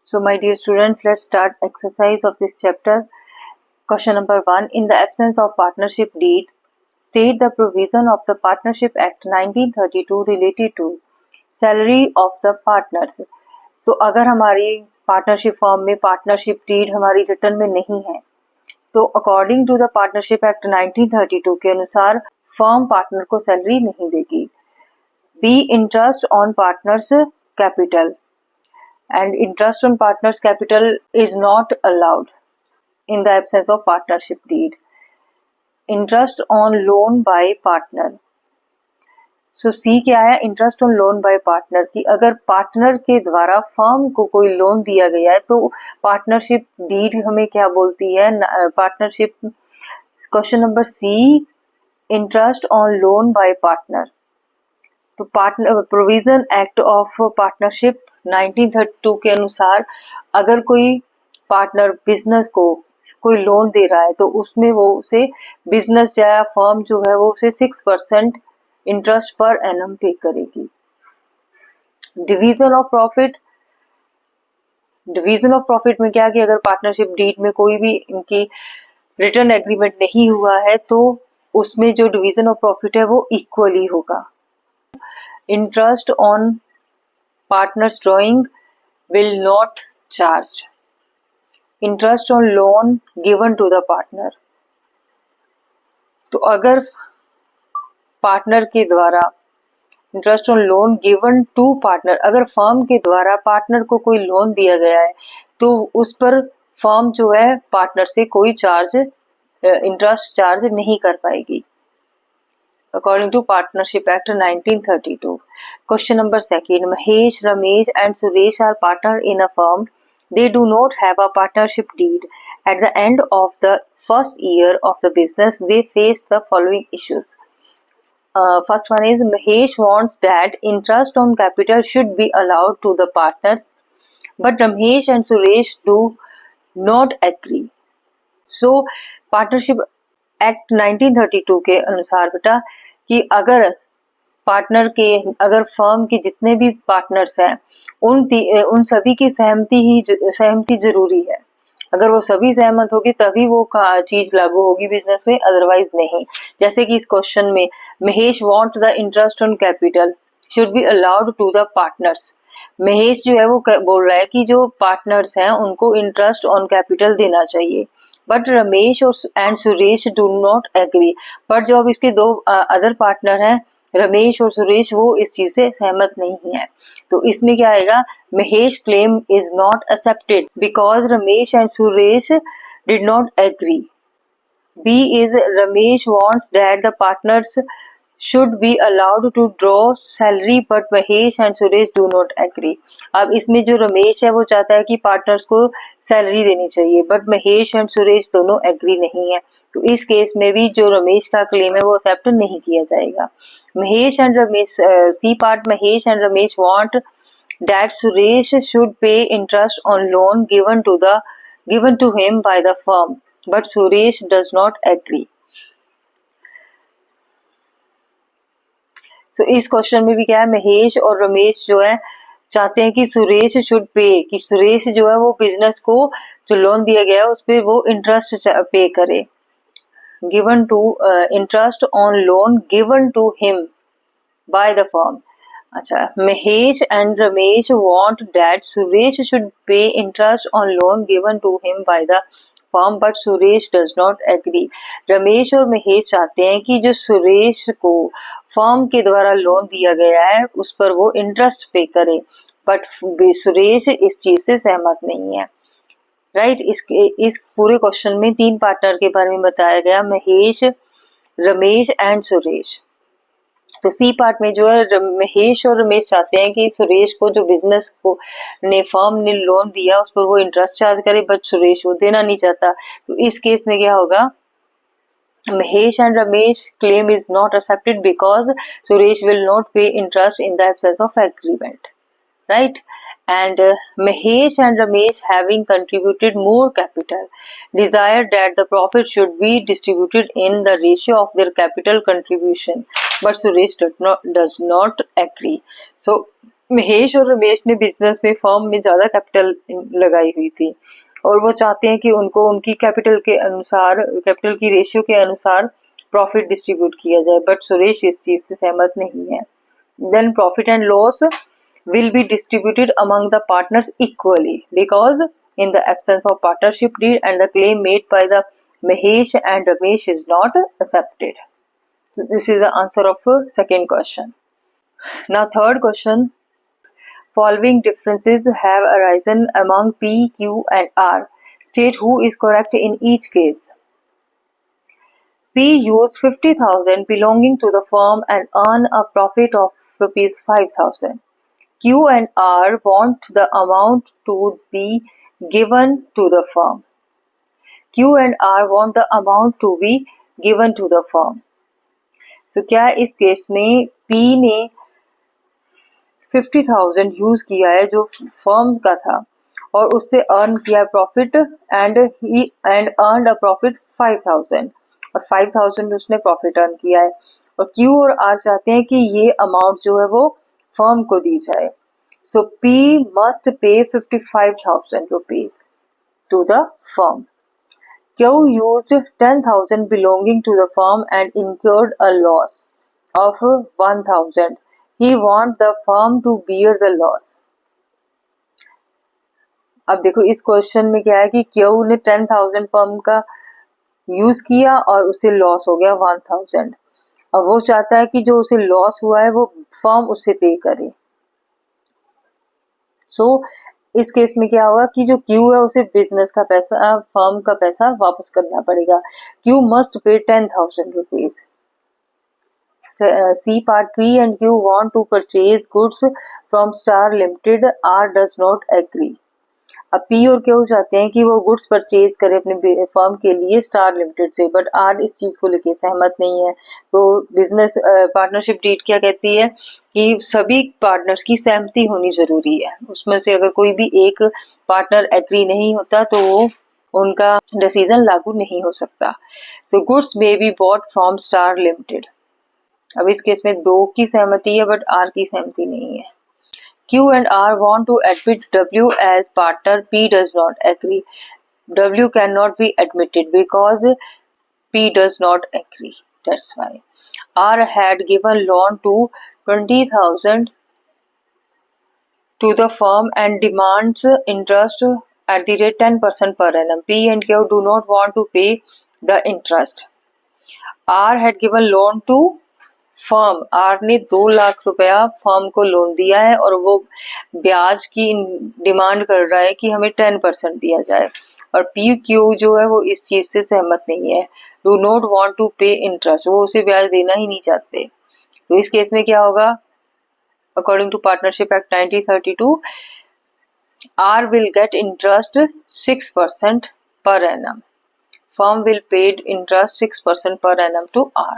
So my dear students, let's start exercise of this chapter. Question number 1. In the absence of partnership deed, state the provision of the Partnership Act 1932 related to salary of the partners. तो अगर हमारी partnership form में partnership deed हमारी return में नहीं है तो according to the partnership act 1932 के अनुसार फर्म पार्टनर को सैलरी नहीं देगी. B. Interest on partners capital and interest on partners capital is not allowed in the absence of partnership deed. Interest on loan by partner. So C क्या है? Interest on loan by partner की अगर partner के द्वारा firm को कोई loan दिया गया है तो पार्टनरशिप डीड हमें क्या बोलती है? Partnership. Question number C. Interest on loan by partner. तो partner provision act of partnership 1932 के अनुसार अगर कोई पार्टनर बिजनेस को कोई लोन दे रहा है तो उसमें वो उसे बिजनेस या फर्म जो है वो उसे 6% इंटरेस्ट पर एनम पे करेगी. Division of profit. Division of profit में क्या कि अगर पार्टनरशिप डीड में कोई भी इनकी रिटर्न एग्रीमेंट नहीं हुआ है तो उसमें जो डिवीजन ऑफ प्रॉफिट है वो इक्वली होगा. Interest on partners drawing will not charged. Interest on loan given to the partner. तो अगर पार्टनर के द्वारा interest on loan given to partner, अगर फर्म के द्वारा पार्टनर को कोई लोन दिया गया है तो उस पर फर्म जो है पार्टनर से कोई चार्ज इंटरेस्ट चार्ज नहीं कर पाएगी according to Partnership Act 1932. Question number 2. Mahesh, Ramesh and Suresh are partner in a firm. They do not have a partnership deed. At the end of the first year of the business, they face the following issues. First one is Mahesh wants that interest on capital should be allowed to the partners, but Ramesh and Suresh do not agree. So, Partnership act 1932 के अनुसार बेटा कि अगर partner के अगर firm के जितने भी पार्टनर्स हैं उन सभी की सहमति जरूरी है. अगर वो सभी सहमत होगी तभी वो चीज लागू होगी बिजनेस में, अदरवाइज नहीं. जैसे कि इस क्वेश्चन में Mahesh want the interest on capital should be allowed to the partners. Mahesh जो है वो बोल रहा है कि जो पार्टनर्स हैं उनको इंटरेस्ट ऑन कैपिटल देना चाहिए, but Ramesh and Suresh do not agree. But जो अब इसके दो अदर पार्टनर हैं रमेश और सुरेश वो इस चीज से सहमत नहीं है. तो इसमें क्या आएगा? Mahesh claim is not accepted because Ramesh and Suresh did not agree. B is Ramesh wants that the partners should be allowed to draw salary but Mahesh and Suresh do not agree. अब इसमें जो रमेश है वो चाहता है कि पार्टनर्स को सैलरी देनी चाहिए बट महेश एंड सुरेश दोनों एग्री नहीं है. तो इस केस में भी जो रमेश का क्लेम है वो एक्सेप्ट नहीं किया जाएगा. Mahesh and Ramesh C part. Mahesh and Ramesh want that Suresh should pay interest on loan given to him by the firm but Suresh does not agree. तो इस क्वेश्चन में भी क्या है? महेश और रमेश जो है चाहते हैं कि सुरेश शुड पे, कि सुरेश जो है वो बिजनेस को जो लोन दिया गया है उस पर वो इंटरेस्ट पे करे. Given to interest on loan given to him by the firm. अच्छा, Mahesh and Ramesh want that Suresh should pay interest on loan given to him by the firm but Suresh does not agree. Ramesh और महेश चाहते हैं कि जो सुरेश को firm के द्वारा लोन दिया गया है उस पर वो इंटरेस्ट पे करे, बट सुरेश इस चीज से सहमत नहीं है. राइट. इस पूरे क्वेश्चन में 3 पार्टनर के बारे में बताया गया, महेश, रमेश एंड सुरेश. तो सी पार्ट में जो है महेश और रमेश चाहते हैं कि सुरेश को जो बिजनेस को ने फर्म ने लोन दिया उस पर वो इंटरेस्ट चार्ज करे, बट सुरेश वो देना नहीं चाहता. तो इस केस में क्या होगा? Mahesh and Ramesh claim is not accepted because Suresh will not pay interest in the absence of agreement. Right? And Mahesh and Ramesh, having contributed more capital, desired that the profit should be distributed in the ratio of their capital contribution, but Suresh does not agree. So Mahesh और रमेश ने business में firm में ज़्यादा capital लगाई हुई थी और वो चाहते हैं कि उनको उनकी कैपिटल के अनुसार, कैपिटल की रेशियो के अनुसार प्रॉफिट डिस्ट्रीब्यूट किया जाए, बट सुरेश इस चीज़ से सहमत नहीं है। Then profit and loss will be distributed among the partners equally because in the absence of partnership deed and the claim made by the Mahesh and Ramesh is not accepted. So this is the answer of second question. Now third question. Following differences have arisen among P, Q and R. State who is correct in each case. P used 50,000 belonging to the firm and earn a profit of rupees 5,000. Q and R want the amount to be given to the firm. Q and R want the amount to be given to the firm. So क्या इस case में P ने 50,000 use किया है जो firm का था और उससे अर्न किया profit and earn a profit 5,000 और 5,000 उसने प्रॉफिट अर्न किया है और Q और R चाहते हैं कि ये अमाउंट जो है वो फर्म को दी जाए. So P must pay 55,000 rupees to the firm. Q used 10,000 belonging to the firm and incurred a loss of 1,000. He wants the firm to bear the loss. अब देखो इस क्वेश्चन में क्या है कि Q ने 10,000 फर्म का यूज किया और उसे लॉस हो गया 1,000. अब वो चाहता है कि जो उसे लॉस हुआ है वो फर्म उससे पे करे. सो इस केस में क्या होगा कि जो Q है उसे बिजनेस का पैसा, फर्म का पैसा वापस करना पड़ेगा. Q must pay 10,000 rupees. C part. P and Q want to purchase goods from Star Limited. R does not agree. अब P और Q चाहते हैं कि वो गुड्स परचेज करे अपने फर्म के लिए स्टार लिमिटेड से, बट R इस चीज को लेके सहमत नहीं है. तो बिजनेस पार्टनरशिप डीड क्या कहती है कि सभी पार्टनर्स की सहमति होनी जरूरी है. उसमें से अगर कोई भी एक पार्टनर एग्री नहीं होता तो वो उनका डिसीजन लागू नहीं हो सकता. So goods may be bought from star limited. अब इस केस में दो की सहमति है बट R की सहमति नहीं है. Q and R want to admit W as partner. P does not agree. W cannot be admitted because P does not agree. That's why. R had given loan to 20,000 to the firm and demands interest at the rate 10% per annum. P and Q do not want to pay the interest. R had given loan to firm. R ने 2 लाख रुपया firm को loan दिया है और वो ब्याज की demand कर रहा है कि हमें 10% दिया जाए और पी क्यू जो है वो इस चीज से सहमत नहीं है. डू नॉट वांट टू पे इंटरेस्ट. वो उसे ब्याज देना ही नहीं चाहते. तो इस केस में क्या होगा according to partnership act 1932 R will get interest 6% per annum. Firm will paid interest 6% per annum to R.